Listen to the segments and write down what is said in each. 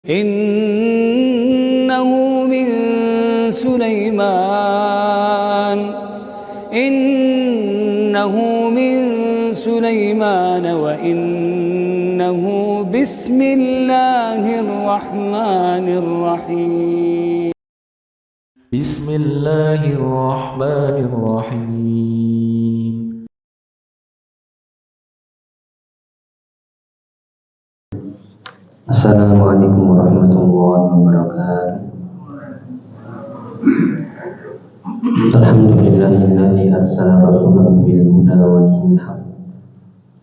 إنه من سليمان وإنه بسم الله الرحمن الرحيم. بسم الله الرحمن الرحيم. Assalamualaikum warahmatullahi wabarakatuh. Alhamdulillahilladzi arsala rasulahu bil huda wa dinil haqq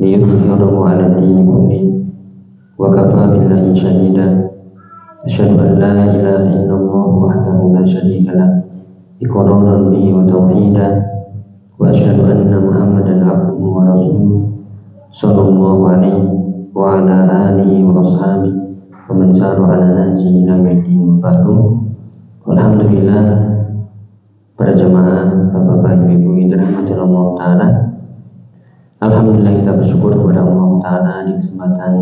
liyudhhirahu 'ala dini kullih wa kafaa billahi shahida. Asyhadu an la ilaha illallah wahdahu la syarika lah iqraran bihi wa tauhidan wa asyhadu anna Muhammadan 'abduhu wa rasuluh sallallahu alaihi wa ala alihi wa ashabihi wa man sara ala nahjihi ila yaumil ba'du. Alhamdulillah, para jamaah, bapak-bapak, ibu-ibu yang dirahmati Allah Ta'ala, alhamdulillah kita bersyukur kepada Allah Ta'ala di kesempatan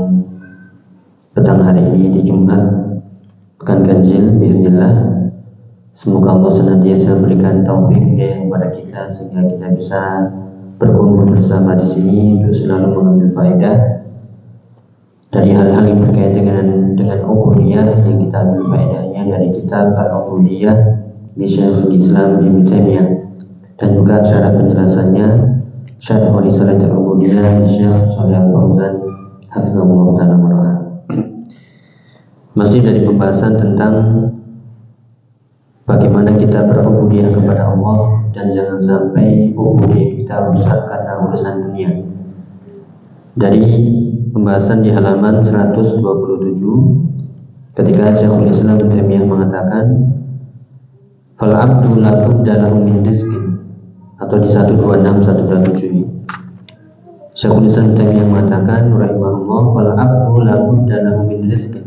petang hari ini di Jumat pekan ganjil biiznillah. Semoga Allah senantiasa memberikan taufik kepada kita sehingga kita bisa berkumpul bersama di sini untuk selalu mengambil faedah dari hal-hal yang berkaitan dengan ubudiyah yang kita ambil faedahnya dari kitab Al-Ubudiyah di Syekhul Islam Ibnu Taimiyah, dan juga cara penjelasannya Syarh Risalah Al-Ubudiyah di Syekh Shalih Al-Fauzan hafizahullah ta'ala warahmatuh. Masih dari pembahasan tentang bagaimana kita berubudiyah kepada Allah dan jangan sampai ubudiyah kita rusak karena urusan dunia. Dari pembahasan di halaman 127 ketika Syekhul Islam Ibnu Taimiyah mengatakan fal abdu la budda lahu min rizqin, atau di 126 ini Syekhul Islam Ibnu Taimiyah mengatakan rahimahullah fal abdu la budda lahu min rizqin,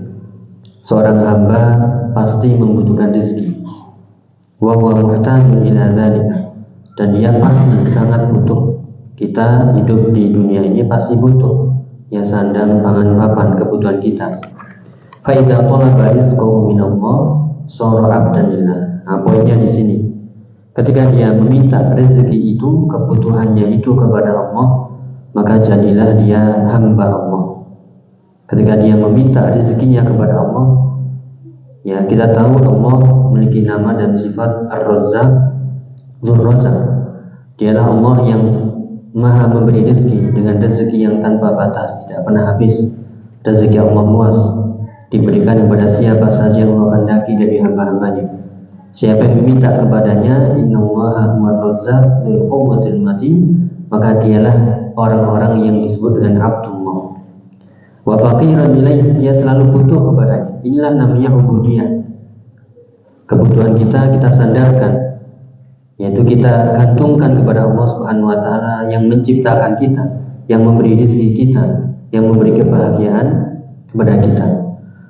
seorang hamba pasti membutuhkan rezeki, wa huwa muhtajun ila dzalika, dan dia pasti sangat butuh. Kita hidup di dunia ini pasti butuh ya sandang, pangan, papan, kebutuhan kita. Fa idza talaba rizqahu min Allah sara 'abdan lillah. Nah, poinnya di sini. Ketika dia meminta rezeki itu, kebutuhannya itu kepada Allah, maka jadilah dia hamba Allah. Ketika dia meminta rezekinya kepada Allah, ya kita tahu Allah memiliki nama dan sifat Ar-Razzaq, Dzur-Razzaq. Dialah Allah yang Maha memberi rezeki dengan rezeki yang tanpa batas, tidak pernah habis. Rezeki Allah luas, diberikan kepada siapa saja yang Allah kehendaki dari hamba-hambanya. Siapa yang meminta kepadanya, innallaha huwar razzaq dzul quwwatil matin, maka dialah orang-orang yang disebut dengan Abdullah. Wa faqiran ilaih, dia selalu butuh kepadanya. Inilah namanya ubudiyah. Kebutuhan kita sandarkan, yaitu kita gantungkan kepada Allah Subhanahu wa Ta'ala yang menciptakan kita, yang memberi rezeki kita, yang memberi kebahagiaan kepada kita.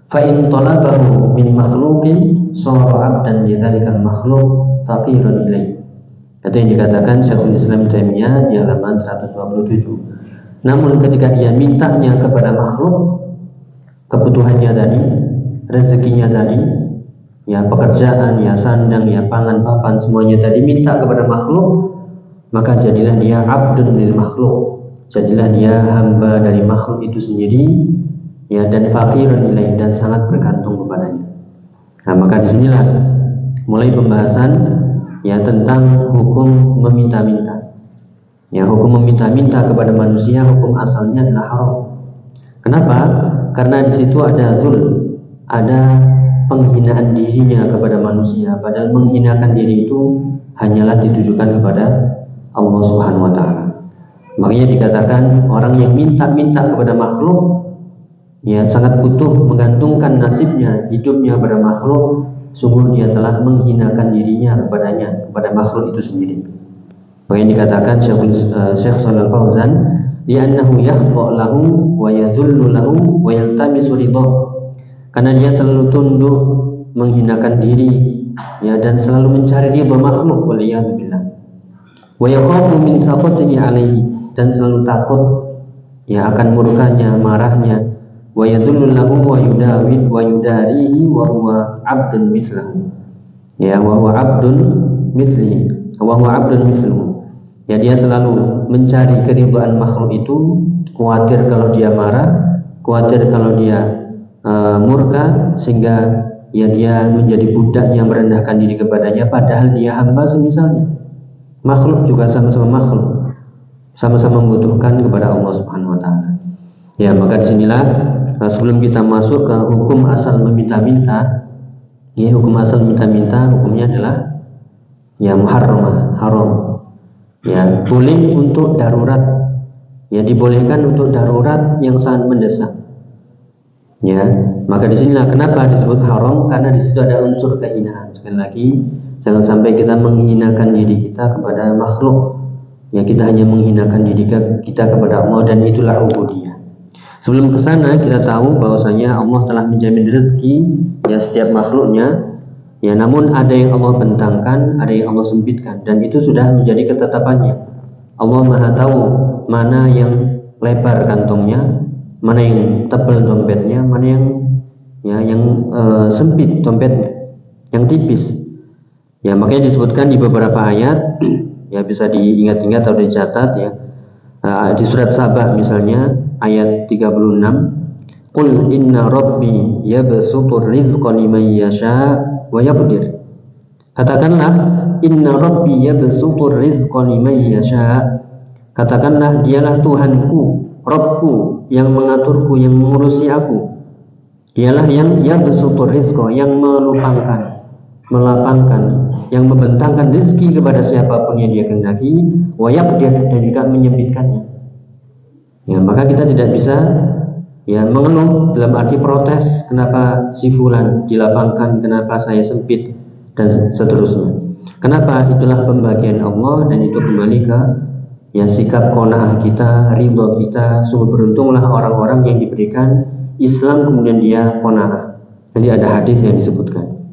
Fa in talabahu min makhluqin sara 'abdan li dzalikal makhluq faqiran ilaih. Itu yang dikatakan Syekhul Islam Ibnu Taimiyah di halaman 127. Namun ketika dia mintanya kepada makhluk, kebutuhannya tadi, rezekinya tadi, ya pekerjaan, ya sandang, ya pangan, papan, semuanya tadi minta kepada makhluk, maka jadilah dia abdun lil makhluk, jadilah dia hamba dari makhluk itu sendiri, ya, dan fakirun ilaih, dan sangat bergantung kepadanya. Nah, maka disinilah mulai pembahasan ya tentang hukum meminta-minta. Ya, hukum meminta-minta kepada manusia, hukum asalnya adalah haram. Kenapa? Karena di situ ada dzul, ada penghinaan dirinya kepada manusia, padahal menghinakan diri itu hanyalah ditujukan kepada Allah Subhanahu wa Ta'ala. Makanya dikatakan orang yang minta-minta kepada makhluk, ya sangat butuh, menggantungkan nasibnya, hidupnya kepada makhluk, sungguh dia telah menghinakan dirinya kepadanya, kepada makhluk itu sendiri. Makanya dikatakan Syekh Shalih Al-Fauzan, li'annahu yakhdha' lahu wa yadullu lahu wa yaltamisu ridha. Karena dia selalu tunduk, menghinakan diri, ya, dan selalu mencari ridha makhluk, waliyadzubillah. Wa yakhafu min sakhatihi alaihi, dan selalu takut ya akan murkanya, marahnya. wa yadullu lahu wa yudawid wa yudarihi wa huwa 'abdun mithlahu. Ya, wa huwa 'abdun mithli, wa huwa 'abdun mithluhu. Ya, dia selalu mencari keridhaan makhluk itu, khawatir kalau dia marah, khawatir kalau dia murka, sehingga ya dia menjadi budak yang merendahkan diri kepadanya, padahal dia hamba semisalnya. Makhluk juga sama-sama makhluk, sama-sama membutuhkan kepada Allah Subhanahu wa taala. Ya, maka disinilah sebelum kita masuk ke hukum asal meminta-minta, ya, hukum asal minta-minta hukumnya adalah ya muharramah, haram. Ya, boleh untuk darurat. Ya, dibolehkan untuk darurat yang sangat mendesak. Ya, maka disinilah kenapa disebut haram, karena di situ ada unsur kehinaan. Sekali lagi, jangan sampai kita menghinakan diri kita kepada makhluk. Ya, kita hanya menghinakan diri kita kepada Allah, dan itulah ubudiyah. Sebelum ke sana, kita tahu bahwasanya Allah telah menjamin rezeki ya setiap makhluknya. Ya, namun ada yang Allah bentangkan, ada yang Allah sempitkan, dan itu sudah menjadi ketetapannya. Allah Maha tahu mana yang lebar kantongnya, mana yang tebal dompetnya, mana yang sempit dompetnya, yang tipis. Ya, makanya disebutkan di beberapa ayat, ya bisa diingat-ingat atau dicatat ya. Di surat Saba misalnya ayat 36, Qul inna rabbi yabsutur rizqa liman yasha wa yaqdir. Katakanlah, inna rabbi yabsutur rizqa liman yasha. Katakanlah, dialah Tuhanku, Rabbku, yang mengaturku, yang mengurusi aku. Dialah yang yabsutur rizqa, yang melapangkan, yang membentangkan rezeki kepada siapapun yang dia kehendaki, wa yaqdir, dan juga menyempitkannya. Ya, maka kita tidak bisa ya mengeluh dalam arti protes, kenapa si fulan dilapangkan, kenapa saya sempit, dan seterusnya. Kenapa? Itulah pembagian Allah, dan itu kembali ke ya sikap qanaah kita, ridha kita. Sungguh beruntunglah orang-orang yang diberikan Islam kemudian dia qanaah. Jadi ada hadis yang disebutkan,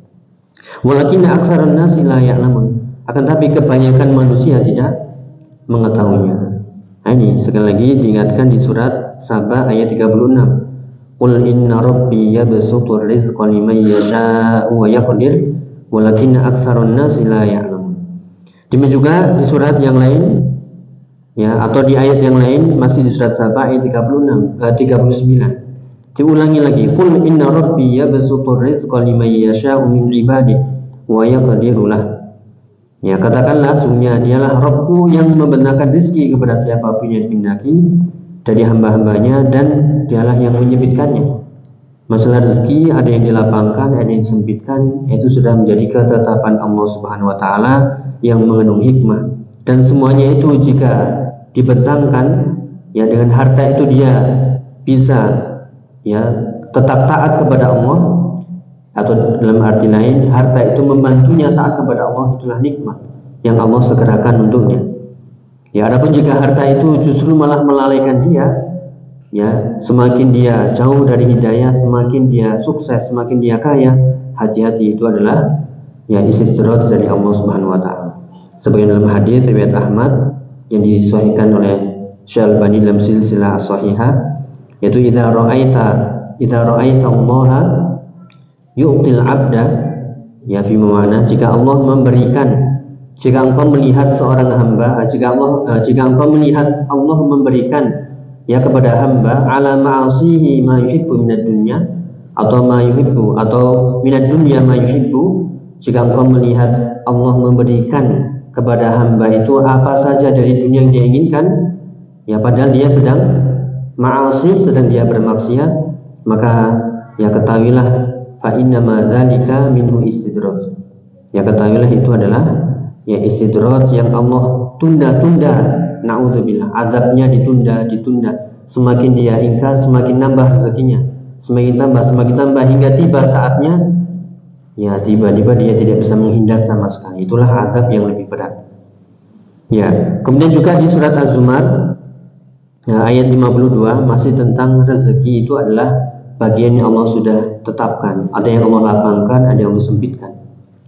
walakinna aktsarun nasi la ya'lamun, akan tapi kebanyakan manusia tidak mengetahuinya. Nah, ini sekali lagi diingatkan di surat Saba ayat 36, Qul inna rabbi yabsutur rizqa liman yasha'u wa yaqdir walakinna aktsarun nasi la ya'lamun. Demikian juga di surat yang lain ya, atau di ayat yang lain masih di surat Saba ayat 39 diulangi lagi, Qul inna rabbi yabsutur rizqa liman yasha'u min ibadihi wa yaqdiru lah. Ya, katakanlah, sungguhnya dialah Rabbku yang membentangkan rezeki kepada siapapun yang dikehendaki dari hamba-hambanya, dan dialah yang menyempitkannya. Masalah rezeki ada yang dilapangkan, ada yang disempitkan, itu sudah menjadi ketetapan Allah Subhanahu wa taala yang mengandung hikmah. Dan semuanya itu jika dibentangkan ya dengan harta itu dia bisa ya tetap taat kepada Allah, atau dalam arti lain harta itu membantunya taat kepada Allah, itulah nikmat yang Allah segerakan untuknya. Ya, adapun jika harta itu justru malah melalaikan dia, ya semakin dia jauh dari hidayah, semakin dia sukses, semakin dia kaya, hati-hati, itu adalah ya istidraj dari Allah Subhanahu wa taala. Sebagian dalam hadis riwayat Ahmad yang disahihkan oleh Syekh Al-Albani dalam silsilah as-sahihah, yaitu idza ra'aita Allah yu'til abda, ya fi mana, jika Allah memberikan, jika engkau melihat seorang hamba, jika engkau melihat Allah memberikan ya kepada hamba ala ma'asihi ma yuhibbu minad dunya, atau ma yuhibbu, atau minad dunya ma yuhibbu, jika engkau melihat Allah memberikan kepada hamba itu apa saja dari dunia yang dia inginkan, ya padahal dia sedang ma'asi, sedang dia bermaksiat, maka ya ketahuilah fa inna ma dzalika minhu istidraj. Ya ketahuilah itu adalah ya istidraj yang Allah tunda-tunda, naudzubillah, azabnya ditunda. Semakin dia ingkar, semakin nambah rezekinya, semakin tambah hingga tiba saatnya ya tiba-tiba dia tidak bisa menghindar sama sekali. Itulah azab yang lebih berat. Ya, kemudian juga di surat Az-Zumar ya, ayat 52 masih tentang rezeki, itu adalah bagian yang Allah sudah tetapkan. Ada yang Allah lapangkan, ada yang Allah sempitkan.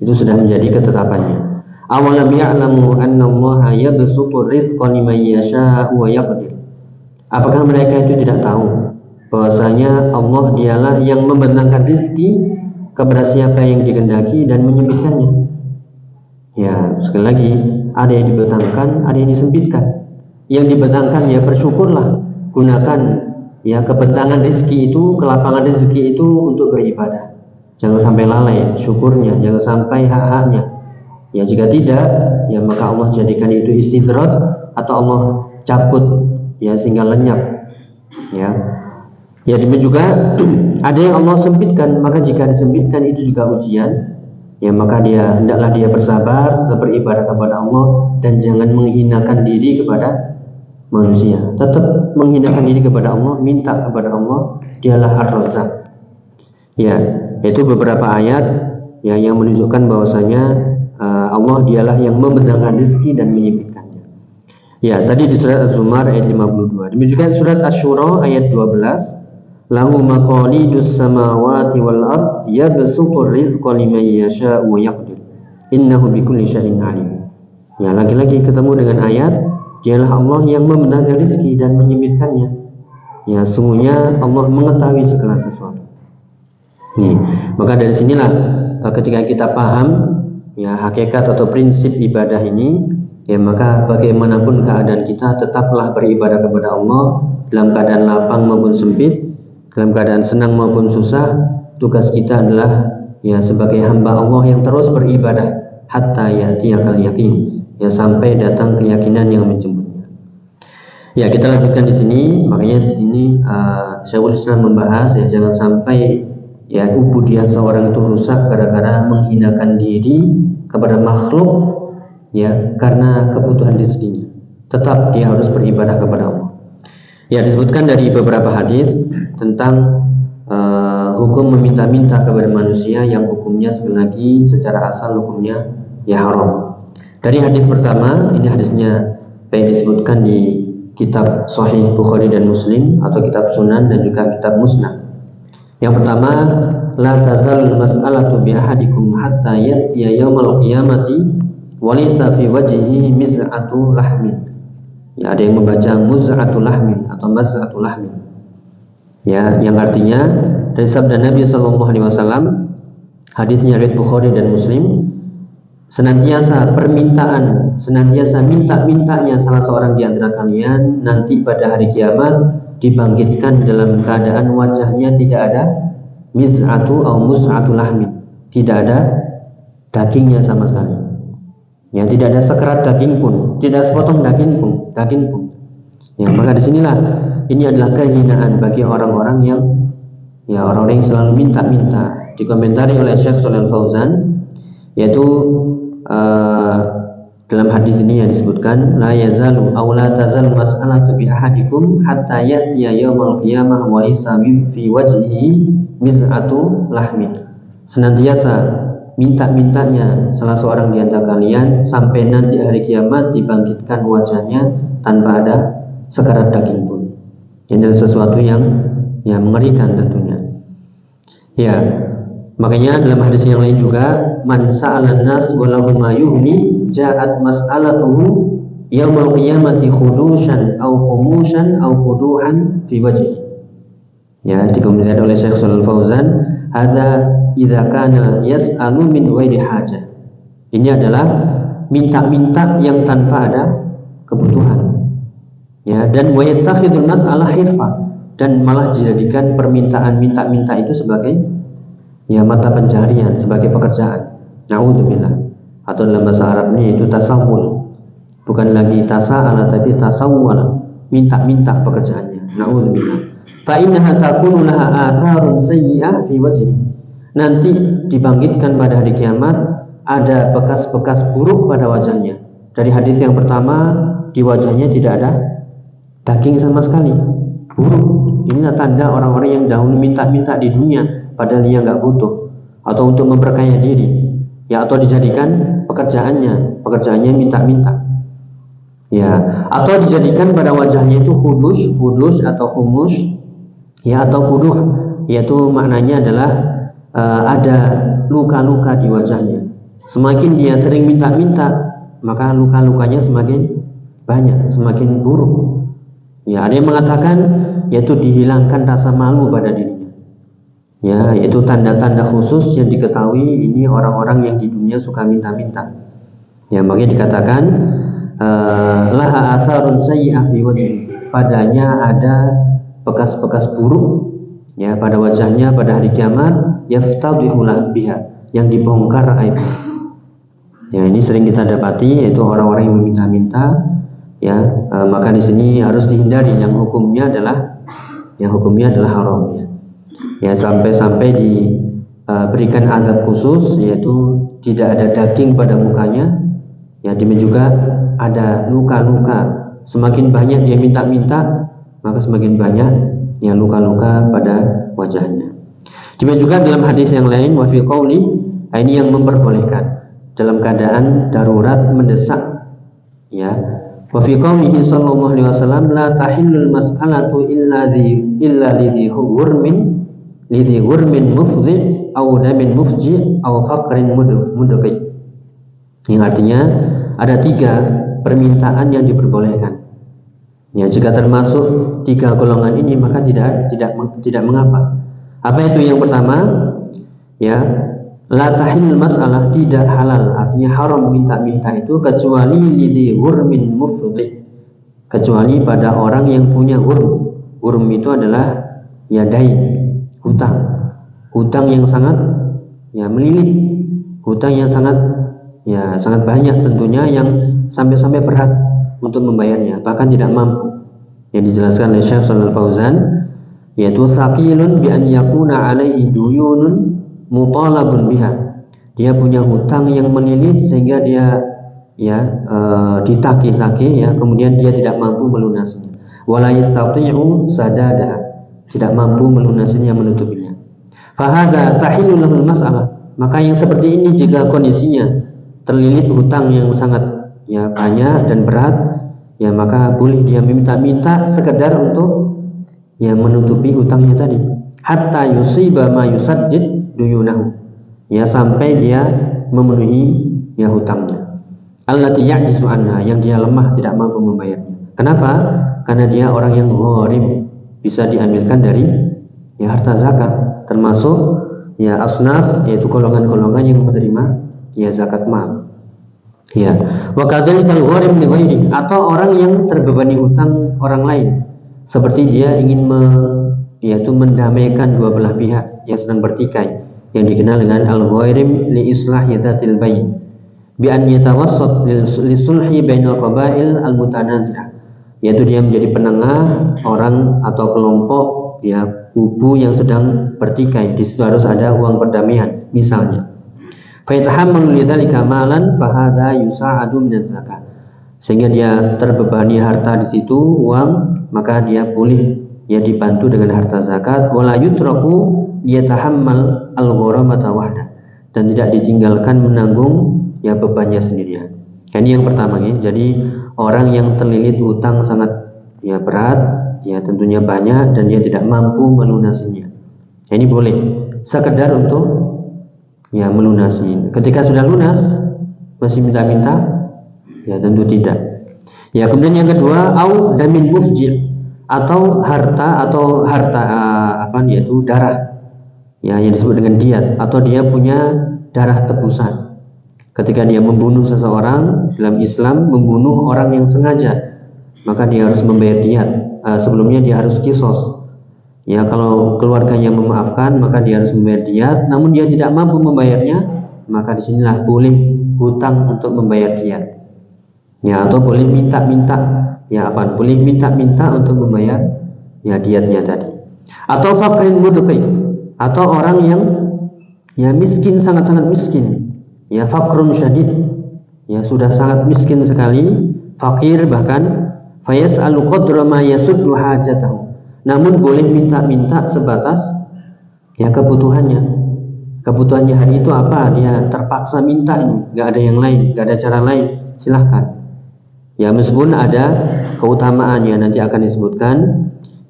Itu sudah menjadi ketetapannya. Awalam ya'lamu anna Allaha yabsutur rizqa liman yasha'u wa yaqdir. Apakah mereka itu tidak tahu bahwasanya Allah dialah yang membentangkan rezeki kepada siapa yang dikehendaki dan menyempitkannya. Ya, sekali lagi, ada yang dibentangkan, ada yang disempitkan. Yang dibentangkan ya bersyukurlah, gunakan ya kebentangan rezeki itu, kelapangan rezeki itu untuk beribadah. Jangan sampai lalai syukurnya, jangan sampai hak-haknya. Ya jika tidak, ya maka Allah jadikan itu istidrat atau Allah cabut ya sehingga lenyap. Ya. Ya demikian juga ada yang Allah sempitkan, maka jika disempitkan itu juga ujian. Ya maka hendaklah dia bersabar, tetap beribadah kepada Allah dan jangan menghinakan diri kepada manusia. Tetap menghinakan diri kepada Allah, minta kepada Allah, dialah Ar-Razzaq. Ya, itu beberapa ayat ya yang menunjukkan bahwasanya Allah dialah yang membentangkan rezeki dan menyempitkannya. Ya, tadi di surat Az-Zumar ayat 52. Demikian surat Asy-Syura ayat 12. Lahu maqalidus samawati wal ard yabsutur rizqa liman yasha'u wa yaqdir. Innahu bikulli syai'in alim. Ya, lagi-lagi ketemu dengan ayat dialah Allah yang membentangkan rezeki dan menyempitkannya. Ya, sungguhnya Allah mengetahui segala sesuatu. Nih, maka dari sinilah ketika kita paham ya hakikat atau prinsip ibadah ini, ya maka bagaimanapun keadaan kita tetaplah beribadah kepada Allah dalam keadaan lapang maupun sempit, dalam keadaan senang maupun susah. Tugas kita adalah ya sebagai hamba Allah yang terus beribadah hatta ya'tiyakal yaqin, ya sampai datang keyakinan yang menjemputnya. Ya, kita lanjutkan di sini. Makanya di sini Syekhul Islam membahas ya jangan sampai ya ubudiyah seorang itu rusak gara-gara menghinakan diri kepada makhluk ya karena kebutuhan rezekinya. Tetap dia harus beribadah kepada Allah. Ya, disebutkan dari beberapa hadis tentang hukum meminta-minta kepada manusia yang hukumnya sekali lagi secara asal hukumnya ya haram. Dari hadis pertama, ini hadisnya baik disebutkan di kitab Sahih Bukhari dan Muslim atau kitab Sunan dan juga kitab Musnad. Yang pertama, la tazalul mas'alatu bi ahadikum hatta yatiya yaumal qiyamati wa laysa fi wajhihi miz'atu lahmin. Ya, ada yang membaca muz'atu lahmin atau maz'atu lahmin. Ya, yang artinya dari sabda Nabi sallallahu alaihi wasallam, hadisnya riwayat Bukhari dan Muslim, senantiasa minta-mintanya salah seorang di antara kalian nanti pada hari kiamat dibangkitkan dalam keadaan wajahnya tidak ada miz'atu atau mus'atu lahmin, tidak ada dagingnya sama sekali. Ya, tidak ada sekerat daging pun, tidak sepotong daging pun. Ya, maka disinilah ini adalah kehinaan bagi orang-orang yang selalu minta-minta. Dikomentari oleh Syekh Shalal Fauzan, yaitu dalam hadis ini yang disebutkan la yazalu aw la tazalu mas'alatu bi ahadikum hatta ya'tiya yaumal qiyamah wa laysa fi wajhihi miz'atu lahmin. Senantiasa minta-mintanya salah seorang di antara kalian sampai nanti hari kiamat dibangkitkan wajahnya tanpa ada sekerat daging pun. Ini adalah sesuatu yang mengerikan tentunya. Ya, makanya dalam hadis yang lain juga man sa'alan nas wa lahu ma yuhni ja'at mas'alatuhu yaumal qiyamati khudushan aw khumushan aw quduhan fi wajhi. Ya, dikomentari oleh Syekh Shalal Fauzan, hadza idza kana yas'alu min ghairi hajah. Ini adalah minta-minta yang tanpa ada kebutuhan. Ya, dan wa yattakhidul mas'alah hirfah, dan malah dijadikan permintaan minta-minta itu sebagai mata pencaharian, sebagai pekerjaan. Na'udzubillah. Atau dalam bahasa Arabnya itu tasawwul. Bukan lagi tasa'ala tapi tasawwala, minta-minta pekerjaannya. Na'udzubillah. Fa innaha takunu laha atharun sayyi'ah fi wajhi. Nanti dibangkitkan pada hari kiamat ada bekas-bekas buruk pada wajahnya. Dari hadis yang pertama, di wajahnya tidak ada daging sama sekali, buruk. Inilah tanda orang-orang yang dahulu minta-minta di dunia padahal dia nggak butuh, atau untuk memperkaya diri, ya, atau dijadikan pekerjaannya minta-minta, ya, atau dijadikan pada wajahnya itu khudus atau khumus, ya, atau kuduh, yaitu maknanya adalah ada luka-luka di wajahnya. Semakin dia sering minta-minta, maka luka-lukanya semakin banyak, semakin buruk. Ya, ada yang mengatakan yaitu dihilangkan rasa malu pada dirinya. Ya, yaitu tanda-tanda khusus yang diketahui ini orang-orang yang di dunia suka minta-minta. Ya, makanya dikatakan laha atharun sayyi'ah fi wajhi, padanya ada bekas-bekas buruk ya pada wajahnya pada hari kiamat, yaftadhihu biha, yang dibongkar aibnya. Ya, ini sering kita dapati, yaitu orang-orang yang meminta-minta ya, maka di sini harus dihindari, yang hukumnya adalah haram ya. Ya, sampai diberikan azab khusus, yaitu tidak ada daging pada mukanya. Ya, demikian juga ada luka-luka. Semakin banyak dia minta-minta, maka semakin banyak ya luka-luka pada wajahnya. Demikian juga dalam hadis yang lain, wa fi qauli, ini yang memperbolehkan dalam keadaan darurat mendesak ya. Wa fi qaulihi sallallahu alaihi wasallam, la tahillul mas'alatu illa lidhi hurmin mufdhi aw damin mufji aw faqrin mudqi. Yang artinya ada 3 permintaan yang diperbolehkan. Ya, jika termasuk 3 golongan ini maka tidak mengapa. Apa itu yang pertama? Ya, la tahil mas'alah, tidak halal, artinya haram minta-minta itu kecuali lidhi hurmin mufdhi, kecuali pada orang yang punya hurm. Hurm itu adalah ya dain, hutang yang sangat ya melilit, hutang yang sangat banyak tentunya, yang sampai berat untuk membayarnya, bahkan tidak mampu. Yang dijelaskan oleh Syekh Shalal Fauzan, yaitu thaqilun bi an yakuna alaihi duyunun mutalabun biha, dia punya hutang yang melilit sehingga dia ditagih-tagih ya, kemudian dia tidak mampu melunasinya. Wala yastati'u sadada, tidak mampu melunasinya, menutupinya. Fahadza tahillu lahul mas'alah, maka yang seperti ini jika kondisinya terlilit hutang yang sangat ya banyak dan berat, ya maka boleh dia minta-minta sekedar untuk ya menutupi hutangnya tadi, hatta yusiba ma yusaddid duyunahu, ya sampai dia memenuhi ya hutangnya. Allati ya'jizu anha, yang dia lemah tidak mampu membayarnya. Kenapa? Karena dia orang yang gharim, bisa diambilkan dari ya harta zakat, termasuk ya asnaf, yaitu golongan-golongan yang menerima ya zakat mal. Ya, wa kadzalikal gharim li ghairi, atau orang yang terbebani hutang orang lain, seperti dia ingin yaitu mendamaikan dua belah pihak yang sedang bertikai, yang dikenal dengan al-gharim li islahi dzatil bain bi an yatawassat li sulhi bainal qabail al-mutanazi'ah, yaitu dia menjadi penengah orang atau kelompok ya kubu yang sedang bertikai. Di situ harus ada uang perdamaian misalnya. Fa yatahammalu lidzalika malan fa hadza yusa'adu min zakat, sehingga dia terbebani harta di situ, uang, maka dia boleh ya dibantu dengan harta zakat. Wala yutraku yatahammal al-gharamata wahda, dan tidak ditinggalkan menanggung ya bebannya sendirian. Ini yang pertama ya. Jadi orang yang terlilit hutang sangat ya berat, ya tentunya banyak, dan dia tidak mampu melunasinya, ini boleh sekedar untuk ya melunasi. Ketika sudah lunas masih minta-minta, ya tentu tidak. Ya, kemudian yang kedua, au damin mufji, atau harta yaitu darah ya, yang disebut dengan diat, atau dia punya darah tebusan. Ketika dia membunuh seseorang, dalam Islam membunuh orang yang sengaja, maka dia harus membayar diat. Sebelumnya dia harus kisos. Ya, kalau keluarganya memaafkan maka dia harus membayar diat, namun dia tidak mampu membayarnya, maka disinilah boleh hutang untuk membayar diat. Ya, atau boleh minta-minta untuk membayar ya diatnya tadi. Atau faqrin mudqi, atau orang yang ya miskin, sangat-sangat miskin, ya faqrun syadid, ya sudah sangat miskin sekali, fakir bahkan, fayas'alu qadra ma yasuddu hajatahu, namun boleh minta-minta sebatas ya kebutuhannya hari itu apa, dia terpaksa minta, ini nggak ada yang lain, nggak ada cara lain, silahkan. Ya, meskipun ada keutamaannya, nanti akan disebutkan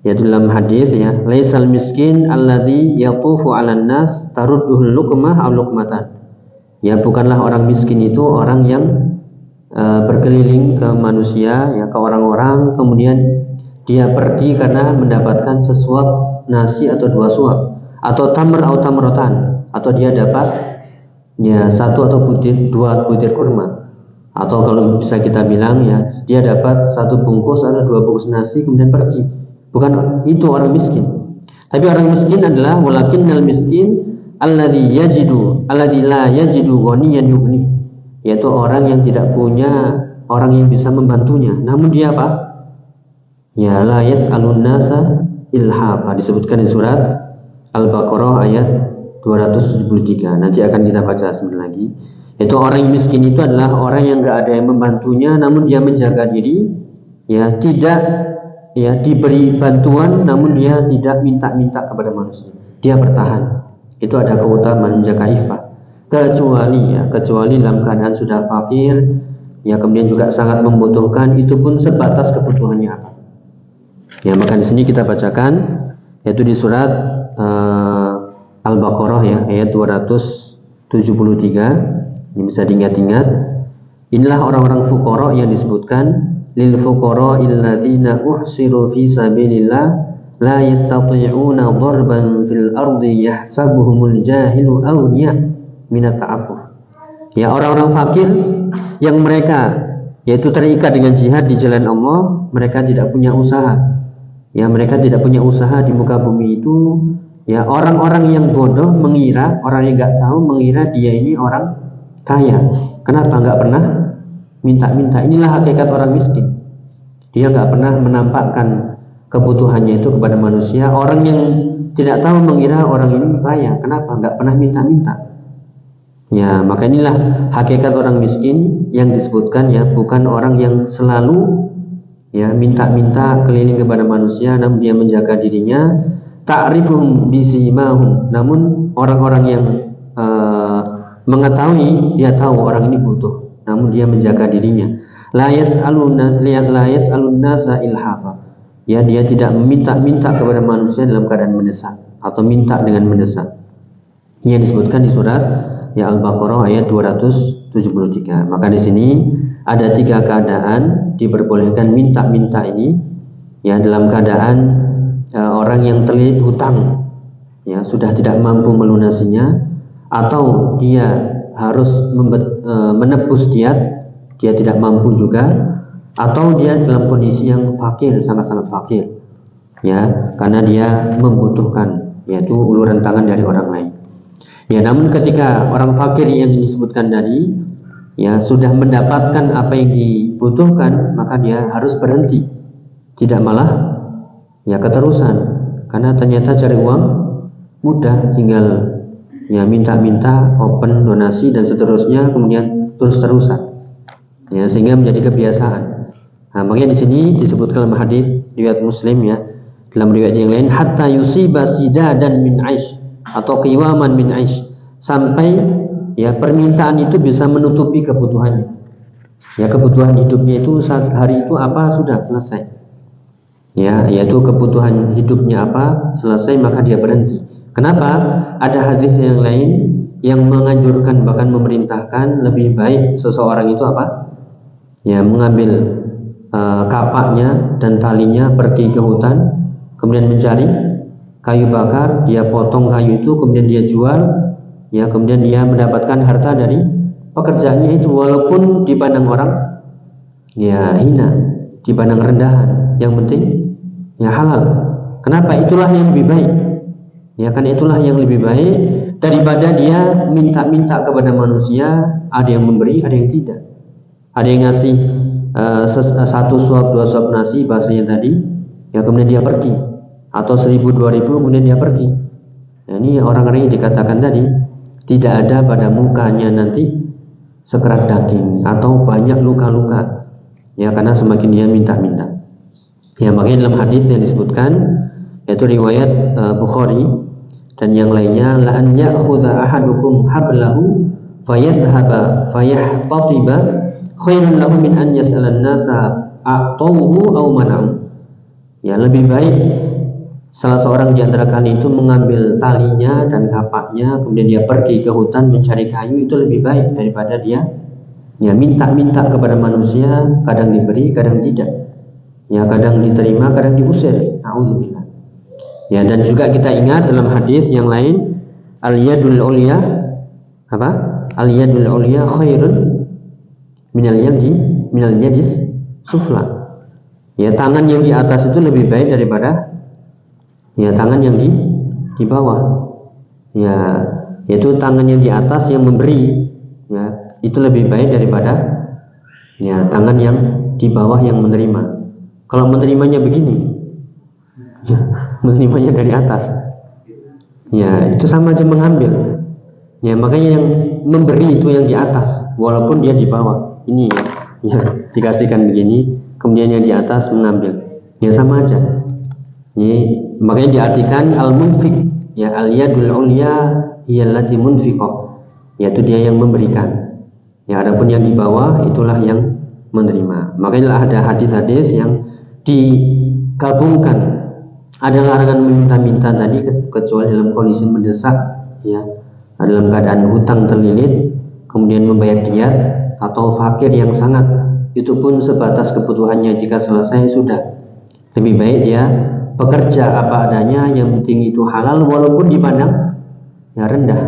ya dalam hadis ya, laisal miskin alladzi yatufu 'alan nas tarudduhul luqmah aw luqmatan. Ya, bukanlah orang miskin itu orang yang berkeliling ke manusia ya, ke orang-orang, kemudian dia pergi karena mendapatkan sesuap nasi atau 2 suap, atau tamr atau tamrotan, atau dia dapat ya 1 atau 2 butir kurma, atau kalau bisa kita bilang ya dia dapat 1 bungkus atau 2 bungkus nasi kemudian pergi. Bukan itu orang miskin. Tapi orang miskin adalah walakinnal miskin alladzi la yajidu ghaniyan yughni, yaitu orang yang tidak punya orang yang bisa membantunya, namun dia apa? Ya la yas'alun nasa ilhafa, disebutkan di surat Al-Baqarah ayat 273. Nanti akan kita baca sebentar lagi. Itu orang yang miskin itu adalah orang yang enggak ada yang membantunya, namun dia menjaga diri, ya tidak ya diberi bantuan, namun dia tidak minta-minta kepada manusia. Dia bertahan. Itu ada keutamaan menjaga iffah. Kecuali dalam keadaan sudah fakir, ya kemudian juga sangat membutuhkan, itu pun sebatas kebutuhannya apa. Ya maka di sini kita bacakan yaitu di surat Al-Baqarah ya ayat 273. Ini bisa diingat-ingat. Inilah orang-orang fuqara yang disebutkan, lil fuqara alladziina uhsiru fi sabilillah la yastati'una darban fil ardi yahsabuhumul jahilu aghniya minat ta'affuf. Ya orang-orang fakir yang mereka yaitu terikat dengan jihad di jalan Allah, mereka tidak punya usaha. Ya mereka tidak punya usaha di muka bumi itu. Ya orang-orang yang bodoh mengira, orang yang nggak tahu mengira dia ini orang kaya. Kenapa nggak pernah minta-minta? Inilah hakikat orang miskin. Dia nggak pernah menampakkan kebutuhannya itu kepada manusia. Orang yang tidak tahu mengira orang ini kaya. Kenapa nggak pernah minta-minta? Ya maka inilah hakikat orang miskin yang disebutkan ya, bukan orang yang selalu ya minta-minta keliling kepada manusia, namun dia menjaga dirinya. Ta'rifuhum bisimahum, namun orang-orang yang mengetahui, dia tahu orang ini butuh, namun dia menjaga dirinya. La yas'alun nasa ilhafa, ya dia tidak meminta-minta kepada manusia dalam keadaan mendesak atau minta dengan mendesak. Ini disebutkan di surat ya Al-Baqarah ayat 273. Maka di sini ada 3 keadaan diperbolehkan minta-minta ini, ya dalam keadaan orang yang terlilit hutang, ya sudah tidak mampu melunasinya, atau dia harus menebus dia tidak mampu juga, atau dia dalam kondisi yang fakir, sangat-sangat fakir, ya karena dia membutuhkan, yaitu uluran tangan dari orang lain. Ya namun ketika orang fakir yang disebutkan tadi ya sudah mendapatkan apa yang dibutuhkan, maka dia harus berhenti, tidak malah ya keterusan, karena ternyata cari uang mudah, tinggal ya minta-minta, open donasi dan seterusnya, kemudian terus-terusan ya sehingga menjadi kebiasaan. Nah makanya di sini disebutkan dalam hadis riwayat Muslim ya, dalam riwayat yang lain hatta yusiba sidadan min aish atau qiwaman min aish, sampai ya permintaan itu bisa menutupi kebutuhannya. Ya kebutuhan hidupnya itu saat hari itu apa sudah selesai. Ya, yaitu kebutuhan hidupnya apa selesai, maka dia berhenti. Kenapa? Ada hadis yang lain yang menganjurkan, bahkan memerintahkan lebih baik seseorang itu apa? Ya mengambil kapaknya dan talinya, pergi ke hutan, kemudian mencari kayu bakar, dia potong kayu itu, kemudian dia jual, ya kemudian dia mendapatkan harta dari pekerjaannya itu, walaupun dipandang orang ya hina, dipandang rendahan, yang penting ya halal. Kenapa? Itulah yang lebih baik. Ya kan itulah yang lebih baik daripada dia minta-minta kepada manusia, ada yang memberi, ada yang tidak. Ada yang ngasih 1 suap 2 suap nasi bahasanya tadi, ya kemudian dia pergi, atau 1000 2000 kemudian dia pergi. Nah, ini orang-orang yang dikatakan tadi tidak ada pada mukanya nanti sekerat daging atau banyak luka-luka, ya karena semakin dia minta-minta. Ya makanya dalam hadis yang disebutkan yaitu riwayat Bukhari dan yang lainnya, la an ya'khudha ahadukum hablahu fayadhhaba fayahtatiba khairun lahu min an yas'ala an-nasa a'tawhu aw mana'u. Ya lebih baik salah seorang di antara kalian itu mengambil talinya dan kapaknya, kemudian dia pergi ke hutan mencari kayu, itu lebih baik daripada dia ya minta-minta kepada manusia, kadang diberi kadang tidak. Ya, kadang diterima, kadang diusir. Nauzubillah. Ya, dan juga kita ingat dalam hadis yang lain, al-yadul ulya apa? Al-yadul ulya khairun minal yadis sufla. Ya, tangan yang di atas itu lebih baik daripada ya tangan yang di bawah. Ya, yaitu tangan yang di atas yang memberi, ya, itu lebih baik daripada ya tangan yang di bawah yang menerima. Kalau menerimanya begini, ya, menerimanya dari atas, ya itu sama aja mengambil. Ya, makanya yang memberi itu yang di atas, walaupun dia di bawah. Ini ya dikasihkan begini, kemudian yang di atas mengambil, ya sama aja. Ya, makanya diartikan al-munfiq, ya al-yadul ulya hiyallati munfiqah, yaitu dia yang memberikan. Ya, adapun yang di bawah itulah yang menerima. Makanya ada hadis-hadis yang digabungkan. Ada larangan meminta-minta tadi kecuali dalam kondisi mendesak, ya, dalam keadaan hutang terlilit, kemudian membayar diat, atau fakir yang sangat, itu pun sebatas kebutuhannya. Jika selesai sudah, lebih baik dia bekerja apa adanya, yang penting itu halal walaupun dipandang ya rendah.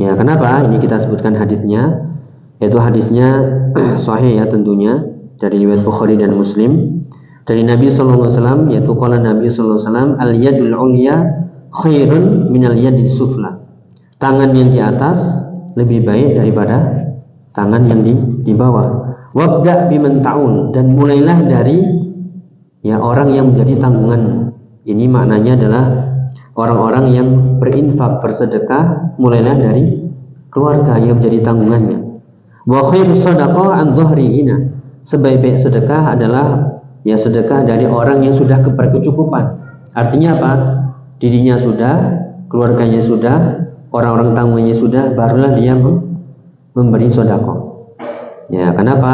Ya, kenapa? Ini kita sebutkan hadisnya, yaitu hadisnya sahih ya tentunya, dari riwayat Bukhari dan Muslim, dari Nabi SAW, yaitu qala Nabi SAW, al-yadul ulya khairun minal yadis sufla. Tangan yang di atas lebih baik daripada tangan yang di bawah. Wabda biman ta'un, dan mulailah dari ya orang yang menjadi tanggungan. Ini maknanya adalah orang-orang yang berinfak, bersedekah, mulailah dari keluarga yang menjadi tanggungannya. Wa khairus shadaqah an dhahrihina, sebaik-baik sedekah adalah ya sedekah dari orang yang sudah berkecukupan. Artinya apa? Dirinya sudah, keluarganya sudah, orang-orang tanggungannya sudah, barulah dia memberi sedekah. Ya, kenapa?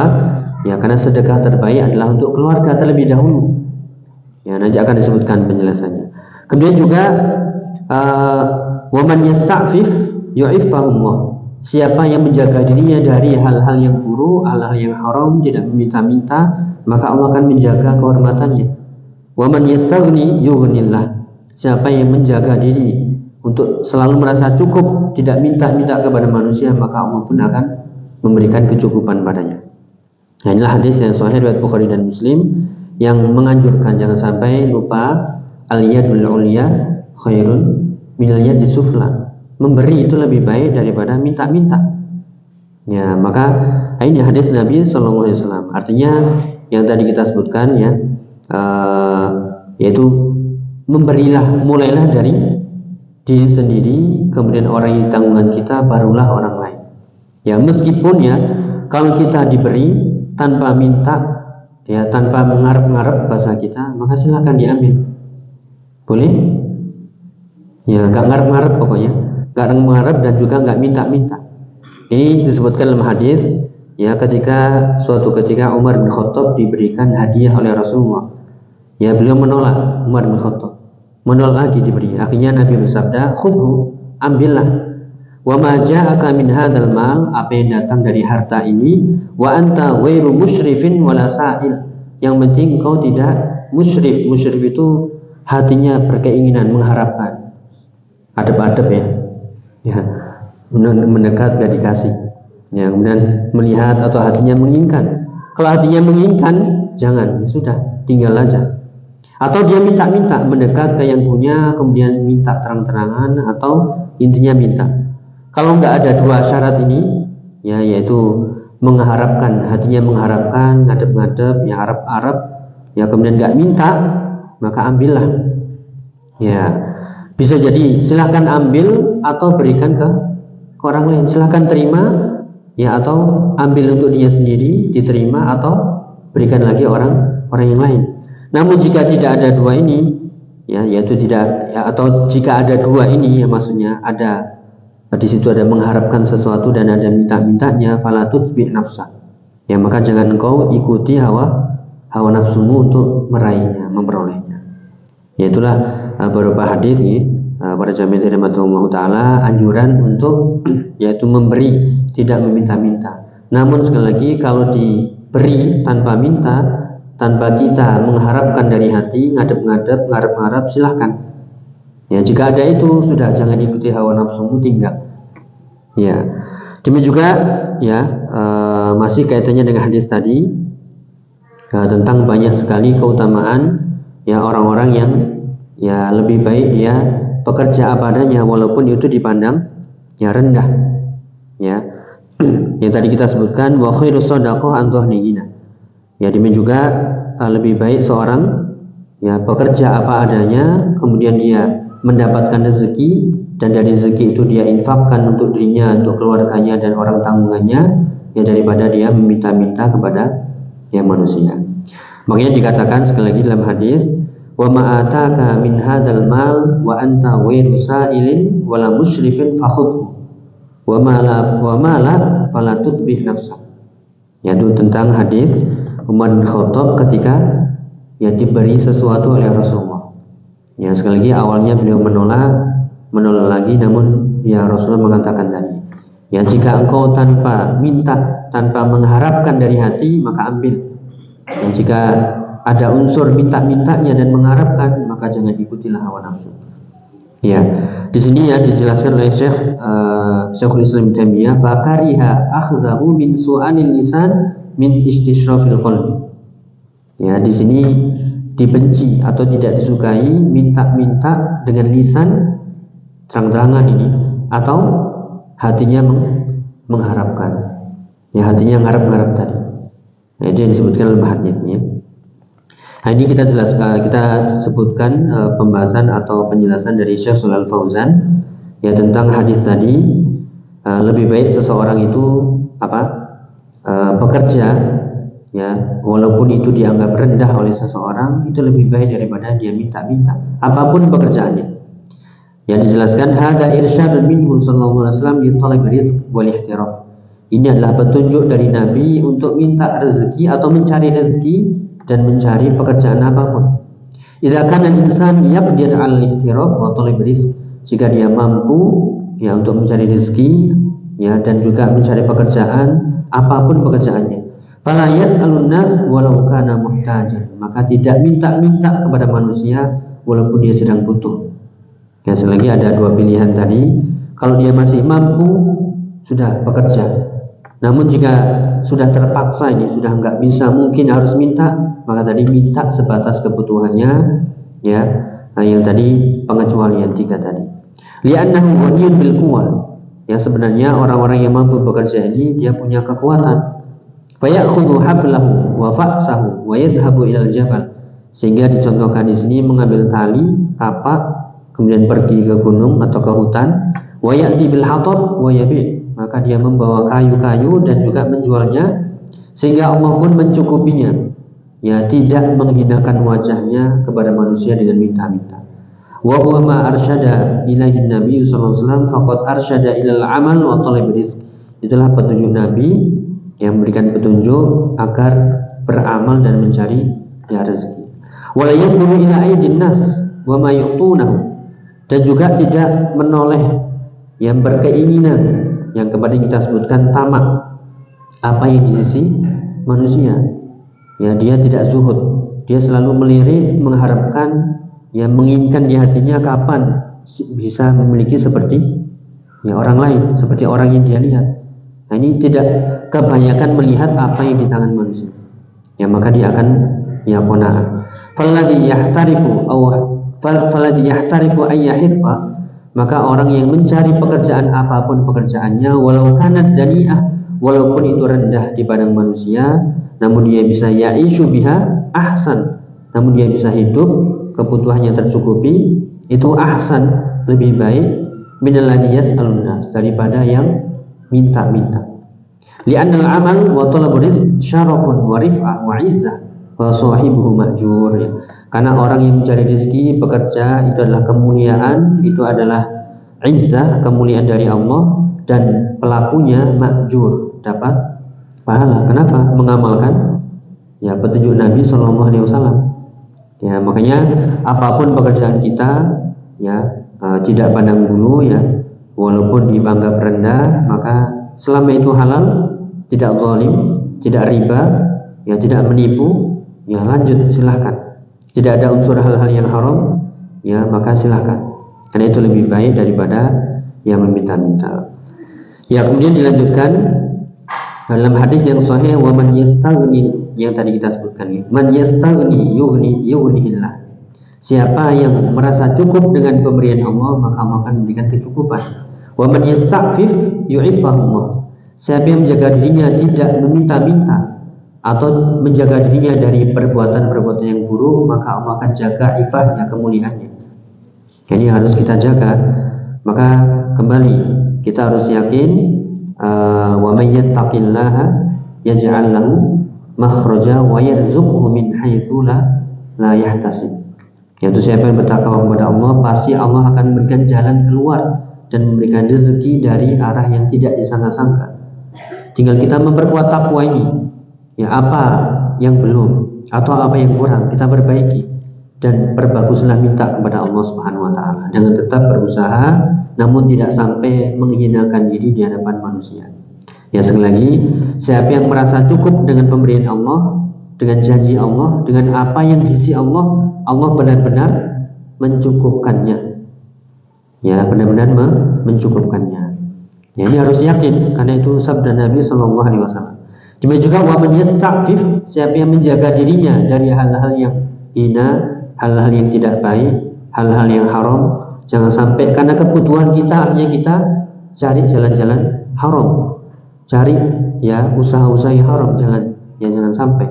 Ya, karena sedekah terbaik adalah untuk keluarga terlebih dahulu. Ya, nanti akan disebutkan penjelasannya. Kemudian juga waman yasta'fif yu'iffahullah. Siapa yang menjaga dirinya dari hal-hal yang buruk, hal-hal yang haram, tidak meminta-minta, maka Allah akan menjaga kehormatannya. Waman yastaghni yughnillah. Siapa yang menjaga diri untuk selalu merasa cukup, tidak minta-minta kepada manusia, maka Allah pun akan memberikan kecukupan padanya. Nah, inilah hadis yang sahih riwayat Bukhari dan Muslim yang menganjurkan jangan sampai lupa al-yadul ulya khairun minal yadis sufla. Memberi itu lebih baik daripada minta-minta. Ya, maka ini hadis Nabi SAW. Artinya yang tadi kita sebutkan ya, yaitu memberilah, mulailah dari diri sendiri, kemudian orang yang tanggungan kita, barulah orang lain. Ya, meskipun ya kalau kita diberi tanpa minta, ya tanpa mengharap-harap bahasa kita, maka silakan diambil. Boleh? Ya, nggak ngarep-ngarep pokoknya. Gak mengharap dan juga gak minta-minta. Ini disebutkan dalam hadis ya, ketika suatu ketika Umar bin Khattab diberikan hadiah oleh Rasulullah. Ya, beliau menolak. Umar bin Khattab menolak lagi diberi. Akhirnya Nabi bersabda, "Khudhu, ambillah. Wa ma ja'aka min hadzal mal, apa yang datang dari harta ini, wa anta ghairu musyrifin wala sa'il." Yang penting kau tidak musyrif. Musyrif itu hatinya berkeinginan, mengharapkan. Adab-adab ya. Ya, mendekat gak dikasih. Ya, kemudian melihat atau hatinya menginginkan. Kalau hatinya menginginkan, jangan, ya sudah, tinggal aja. Atau dia minta-minta, mendekat ke yang punya, kemudian minta terang-terangan, atau intinya minta. Kalau nggak ada dua syarat ini, ya, yaitu mengharapkan, hatinya mengharapkan, ngadep-ngadep, ya harap-harap, ya kemudian nggak minta, maka ambillah. Ya, bisa jadi silahkan ambil atau berikan ke orang lain. Silahkan terima ya, atau ambil untuk dia sendiri, diterima, atau berikan lagi orang yang lain. Namun jika tidak ada dua ini ya, yaitu tidak ya, atau jika ada dua ini ya, maksudnya ada di situ ada mengharapkan sesuatu dan ada minta-mintanya, fala tutbi nafsa. Ya, maka jangan engkau ikuti hawa nafsumu untuk meraihnya, memperolehnya. Ya, itulah beberapa hadis ini para jamaah rahmatullah taala, anjuran untuk yaitu memberi, tidak meminta-minta. Namun sekali lagi, kalau diberi tanpa minta, tanpa kita mengharapkan dari hati, ngadep-ngadep, ngarep-ngarep, silahkan. Ya, jika ada itu sudah, jangan ikuti hawa nafsumu, tinggal. Ya, demikian juga ya, masih kaitannya dengan hadis tadi, tentang banyak sekali keutamaan ya orang-orang yang ya lebih baik dia pekerja apa adanya walaupun itu dipandang ya rendah. Ya, yang tadi kita sebutkan wa khairus shadaqah an dhuhniyina. Ya, demikian juga lebih baik seorang ya bekerja apa adanya, kemudian dia mendapatkan rezeki, dan dari rezeki itu dia infakkan untuk dirinya, untuk keluarganya dan orang tanggungannya, ya daripada dia meminta-minta kepada ya manusia. Makanya dikatakan sekali lagi dalam hadis, wa ma ataka min hadzal mal wa anta ghairu sa'ilin wala musyrifin fakhudhu wa ma la fala tutbih nafsak. Yaitu tentang hadis Umar bin Khattab ketika ya diberi sesuatu oleh Rasulullah. Ya, sekali lagi awalnya beliau menolak lagi, namun ya Rasulullah mengatakan tadi, ya jika engkau tanpa minta, tanpa mengharapkan dari hati, maka ambil. Dan jika ada unsur minta-mintanya dan mengharapkan, maka jangan ikutilah hawa nafsu. Ya, di sini ya dijelaskan oleh Syekhul Islam Taimiyah, fa kariha akhdahu min su'anil lisan min istishrafil qalbi. Ya, di sini dibenci atau tidak disukai minta-minta dengan lisan terang-terangan ini, atau hatinya mengharapkan. Ya, hatinya ngarep-ngarep tadi. Nah, itu yang disebutkan dalam hadisnya. Nah, ini kita jelaskan, kita sebutkan pembahasan atau penjelasan dari Syekh Shalal Fauzan ya tentang hadis tadi. Lebih baik seseorang itu bekerja ya walaupun itu dianggap rendah oleh seseorang, itu lebih baik daripada dia minta-minta apapun pekerjaannya. Yang dijelaskan hadza irsyadun minhu sallallahu alaihi wasallam li talab rizq wal ihtiraf. Ini adalah petunjuk dari Nabi untuk minta rezeki atau mencari rezeki dan mencari pekerjaan apapun. Idza kana al-insan yaqdir 'ala al-ihtiraf wa talab rizq, jika dia mampu ya untuk mencari rezeki ya dan juga mencari pekerjaan apapun pekerjaannya. Fala yas'alun nas walau kana muhtajan, maka tidak minta-minta kepada manusia walaupun dia sedang butuh. Ya, selagi ada dua pilihan tadi, kalau dia masih mampu sudah bekerja. Namun jika sudah terpaksa, ini sudah nggak bisa, mungkin harus minta, maka tadi minta sebatas kebutuhannya ya. Nah, yang tadi pengecualian 3 tadi. Li'annahu ghaniyun bil quwwah. Ya, sebenarnya orang-orang yang mampu bekerja ini dia punya kekuatan. Fayakhudhu hablahu wa fa'sahu wa yadhhabu ilal jabal. Sehingga dicontohkan di sini mengambil tali, kapak, kemudian pergi ke gunung atau ke hutan, wa ya'ti bil hatab wa yabi', maka dia membawa kayu-kayu dan juga menjualnya, sehingga Allah pun mencukupinya. Ya, tidak menghinakan wajahnya kepada manusia dengan minta-minta. Wa huwa ma arsyada ilaihi Nabi sallallahu alaihi wasallam faqad arsyada ilal amal wa talab rizq. Itulah petunjuk Nabi yang memberikan petunjuk agar beramal dan mencari ya rezeki. Wa la yanzuru ila aidin nas wa ma yu'tunahu, dan juga tidak menoleh yang berkeinginan yang kemarin kita sebutkan tamak apa yang di sisi manusia. Ya, dia tidak zuhud, dia selalu melirik, mengharapkan, ya menginginkan di hatinya kapan bisa memiliki seperti ya orang lain, seperti orang yang dia lihat. Nah, ini tidak kebanyakan melihat apa yang di tangan manusia. Ya, maka dia akan ya qanaah. Falladhi yahtarifu faladhi yahtarifu ayyahirfa, maka orang yang mencari pekerjaan apapun pekerjaannya, walau kanat dani'ah, walaupun itu rendah di pandang manusia, namun dia bisa ya'ishu biha ahsan, namun dia bisa hidup kebutuhannya tercukupi, itu ahsan, lebih baik minalladhi yas'alun nas, daripada yang minta-minta. Li'annal amal wa talabur rizq syarafun wa rif'ah wa izzah wa sahibuhu ma'jur. Ya, karena orang yang mencari rezeki, bekerja, itu adalah kemuliaan, itu adalah izzah, kemuliaan dari Allah, dan pelakunya ma'jur, dapat pahala. Kenapa? Mengamalkan ya petunjuk Nabi SAW. Ya, makanya apapun pekerjaan kita ya tidak pandang bulu ya, walaupun dianggap rendah, maka selama itu halal, tidak zalim, tidak riba, ya tidak menipu, ya lanjut, silahkan. Tidak ada unsur hal-hal yang haram, ya maka silahkan. Karena itu lebih baik daripada yang meminta-minta. Ya, kemudian dilanjutkan dalam hadis yang sahih, wa man yastaghni, yang tadi kita sebutkan ya, man yastaghni yughnihillah. Siapa yang merasa cukup dengan pemberian Allah, maka Allah akan memberikan kecukupan. Wa man yasta'fif yu'iffahullah. Siapa yang menjaga dirinya tidak meminta-minta atau menjaga dirinya dari perbuatan-perbuatan yang buruk, maka Allah akan jaga ifahnya, kemuliaannya. Ini harus kita jaga. Maka kembali kita harus yakin, wa may yattaqillaha yaj'al lahu makhraja wa yarzuqhu min haitsu la yahtasib. Yaitu siapa yang bertakwa kepada Allah, pasti Allah akan memberikan jalan keluar dan memberikan rezeki dari arah yang tidak disangka-sangka. Tinggal kita memperkuat takwa ini. Ya, apa yang belum atau apa yang kurang kita perbaiki dan perbaguslah, minta kepada Allah Subhanahu wa taala. Jangan tetap berusaha namun tidak sampai menghinakan diri di hadapan manusia. Ya, sekali lagi, siapa yang merasa cukup dengan pemberian Allah, dengan janji Allah, dengan apa yang diisi Allah, Allah benar-benar mencukupkannya. Ya, benar-benar mencukupkannya. Ya, ini harus yakin, karena itu sabda Nabi Shallallahu Alaihi Wasallam. Demikian juga wa man yasta'fif, siapa yang menjaga dirinya dari hal-hal yang hina, hal-hal yang tidak baik, hal-hal yang haram. Jangan sampai karena kebutuhan kita akhirnya kita cari jalan-jalan haram, cari ya usaha-usaha yang haram. Jangan sampai.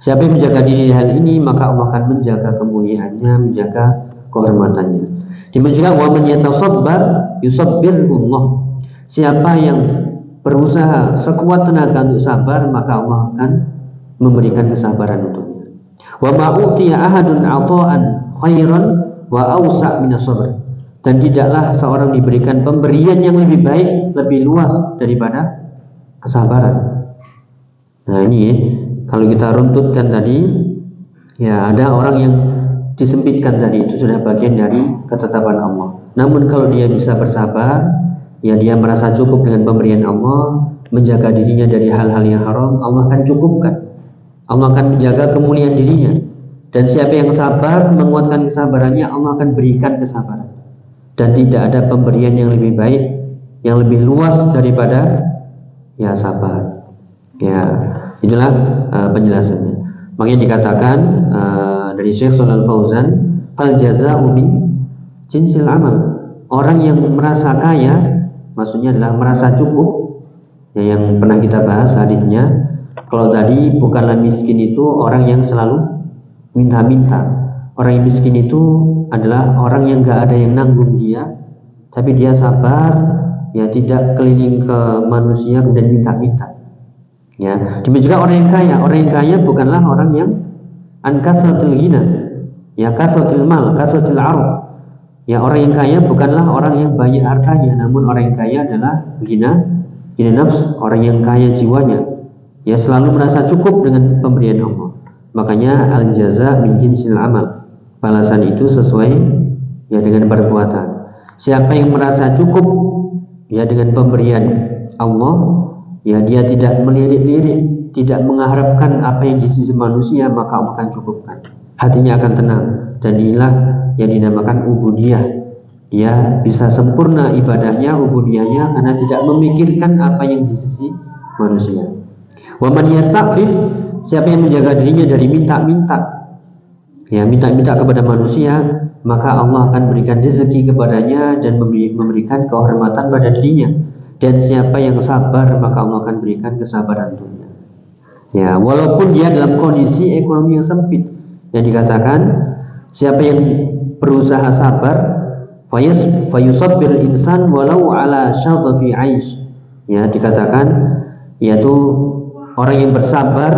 Siapa yang menjaga diri hal ini, maka Allah akan menjaga kemuliaannya, menjaga kehormatannya. Demikian juga wa man yatasabbar yusabbirullah. Siapa yang berusaha sekuat tenaga untuk sabar, maka Allah akan memberikan kesabaran untuknya. Wa ma'utiya ahadun 'ata'an khairan wa awsa' minas sabr. Dan tidaklah seorang diberikan pemberian yang lebih baik, lebih luas daripada kesabaran. Nah, ini kalau kita runtutkan tadi, ya ada orang yang disempitkan tadi, itu sudah bagian dari ketetapan Allah. Namun kalau dia bisa bersabar, ya dia merasa cukup dengan pemberian Allah, menjaga dirinya dari hal-hal yang haram, Allah akan cukupkan. Allah akan menjaga kemuliaan dirinya. Dan siapa yang sabar, menguatkan kesabarannya, Allah akan berikan kesabaran. Dan tidak ada pemberian yang lebih baik, yang lebih luas daripada ya sabar. Ya, inilah penjelasannya. Makanya dikatakan dari Syekh Shalal Fauzan, fal jazaa'u min jinsil amal. Orang yang merasa kaya, maksudnya adalah merasa cukup, ya, yang pernah kita bahas hadisnya. Kalau tadi bukanlah miskin itu orang yang selalu minta-minta. Orang yang miskin itu adalah orang yang gak ada yang nanggung dia, tapi dia sabar, ya tidak keliling ke manusia kemudian minta-minta. Ya, demikian juga orang yang kaya. Orang yang kaya bukanlah orang yang ankasatul ghina, ya kasatul mal, kasatul arab. Ya, orang yang kaya bukanlah orang yang banyak hartanya, namun orang yang kaya adalah ghina nafs, orang yang kaya jiwanya. Ya, selalu merasa cukup dengan pemberian Allah. Makanya al jaza min jinsil amal. Balasan itu sesuai ya dengan perbuatan. Siapa yang merasa cukup ya dengan pemberian Allah, ya dia tidak melirik-lirik, tidak mengharapkan apa yang di sisi manusia, maka Allah akan cukupkan. Hatinya akan tenang, dan inilah yang dinamakan ubudiyah. Dia bisa sempurna ibadahnya, ubudiyahnya, karena tidak memikirkan apa yang di sisi manusia. Wa man yasta'fif, siapa yang menjaga dirinya dari minta-minta, ya minta-minta kepada manusia, maka Allah akan berikan rezeki kepadanya dan memberikan kehormatan pada dirinya. Dan siapa yang sabar, maka Allah akan berikan kesabaran untuknya. Ya, walaupun dia dalam kondisi ekonomi yang sempit, yang dikatakan siapa yang berusaha sabar, fayusabbir insan walau ala syadfi aish. Ya, dikatakan yaitu orang yang bersabar,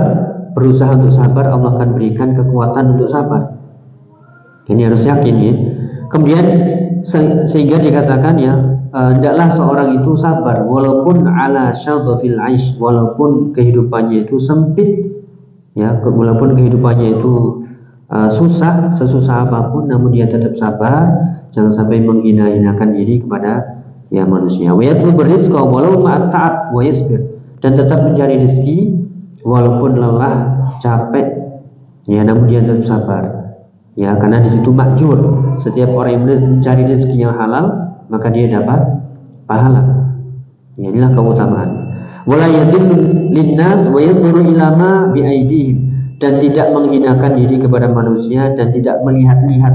berusaha untuk sabar, Allah akan berikan kekuatan untuk sabar. Ini harus yakin ya. Kemudian sehingga dikatakan ya, hendaklah seorang itu sabar walaupun ala syadfil aish, walaupun kehidupannya itu sempit, ya, walaupun kehidupannya itu susah, sesusah apapun, namun dia tetap sabar. Jangan sampai menghina-hinakan diri kepada ya manusia. Wa yatlubur rizqa walau ma'at ta'ab wa yasbir, dan tetap mencari rezeki walaupun lelah, capek, Ya, namun dia tetap sabar. Ya, karena di situ makjur. Setiap orang yang mencari rezeki yang halal, maka dia dapat pahala. Ya, inilah keutamaan. Wala yadillu linnas wa yanzuru ila ma biaidihim, dan tidak menghinakan diri kepada manusia dan tidak melihat-lihat.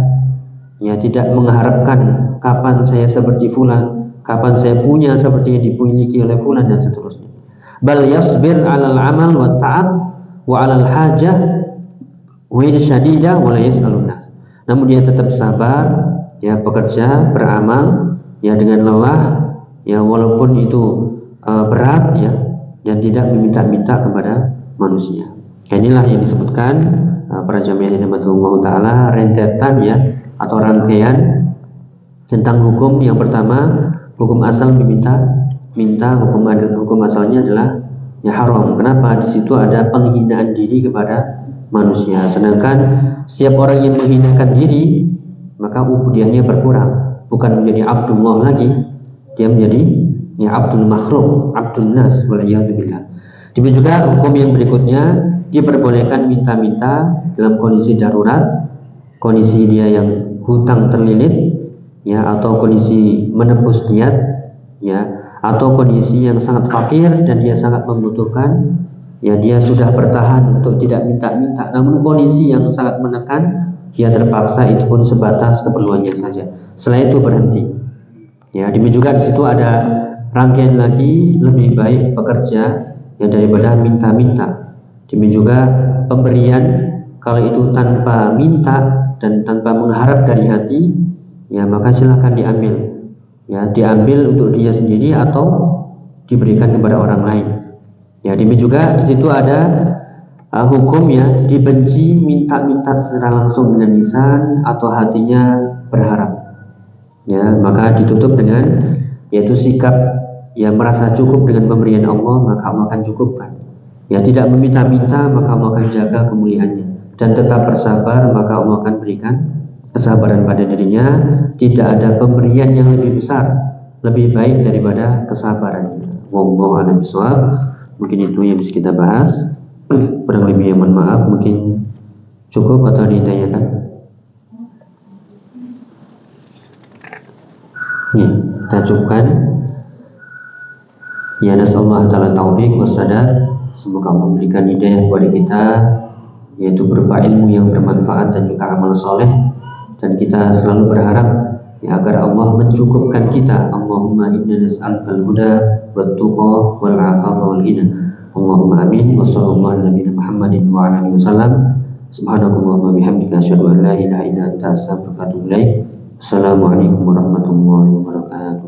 Ya, tidak mengharapkan kapan saya seperti fulan, kapan saya punya seperti yang dimiliki oleh fulan dan seterusnya. Bal yasbir 'alal 'amal wa ta'ab wa 'alal hajah wa syadidah wa la yas'alun nas. Namun dia tetap sabar, ya, bekerja, beramal, ya, dengan lelah, ya, walaupun itu berat, ya, dan tidak meminta-minta kepada manusia. Inilah yang disebutkan para jamaah yang Allah Ta'ala, rentetan, ya, atau rangkaian tentang hukum. Yang pertama, hukum asal minta, hukum asalnya adalah ya haram. Kenapa? Di situ ada penghinaan diri kepada manusia. Sedangkan setiap orang yang menghinakan diri, maka ubudiyahnya berkurang, bukan menjadi Abdullah lagi, dia menjadi ya Abdul Makhluk, Abdul Nas, waliyadzubillah. Demikian juga hukum yang berikutnya, diperbolehkan minta-minta dalam kondisi darurat, kondisi dia yang hutang terlilit, ya, atau kondisi menebus diat, ya, atau kondisi yang sangat fakir dan dia sangat membutuhkan, ya, dia sudah bertahan untuk tidak minta-minta, namun kondisi yang sangat menekan, dia terpaksa, itu pun sebatas keperluannya saja. Setelah itu berhenti. Ya, demikian juga di situ ada rangkaian lagi, lebih baik bekerja ya daripada minta-minta. Demikian juga pemberian, kalau itu tanpa minta dan tanpa mengharap dari hati, ya, maka silahkan diambil. Ya, diambil untuk dia sendiri atau diberikan kepada orang lain. Ya, demikian juga di situ ada hukum, ya, dibenci minta-minta secara langsung dengan lisan atau hatinya berharap. Ya, maka ditutup dengan yaitu sikap yang merasa cukup dengan pemberian Allah, maka Allah akan cukupkan. Ya, tidak meminta-minta, maka Allah akan jaga kemuliaannya, dan tetap bersabar, maka Allah akan berikan kesabaran pada dirinya. Tidak ada pemberian yang lebih besar, lebih baik daripada kesabarannya. Wallahu a'lam bishawab. Mungkin itu yang bisa kita bahas. Kurang lebih mohon maaf. Mungkin cukup atau ditanyakan? Ya, kita cukupkan. Ya, nasallahu ta'ala taufik wassadad. Semoga Allah memberikan hidayah kepada kita, yaitu berupa ilmu yang bermanfaat dan juga amal soleh. Dan kita selalu berharap, ya, agar Allah mencukupkan kita. Allahumma inna nas'alukal huda wat tuqa wal afafa wal ghina. Allahumma amin. Wa sallallahu ala nabiyina Muhammadin wa ala alihi wasallam. Subhanakallahumma bihamdika asyhadu an la ilaha illa anta astaghfiruka wa atubu ilaik. Assalamualaikum warahmatullahi wabarakatuh.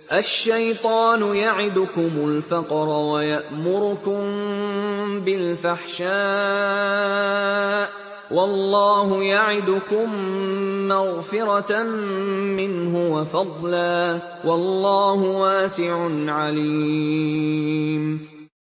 الشيطان يعدكم الفقر ويأمركم بالفحشاء والله يعدكم مغفرة منه وفضلا والله واسع عليم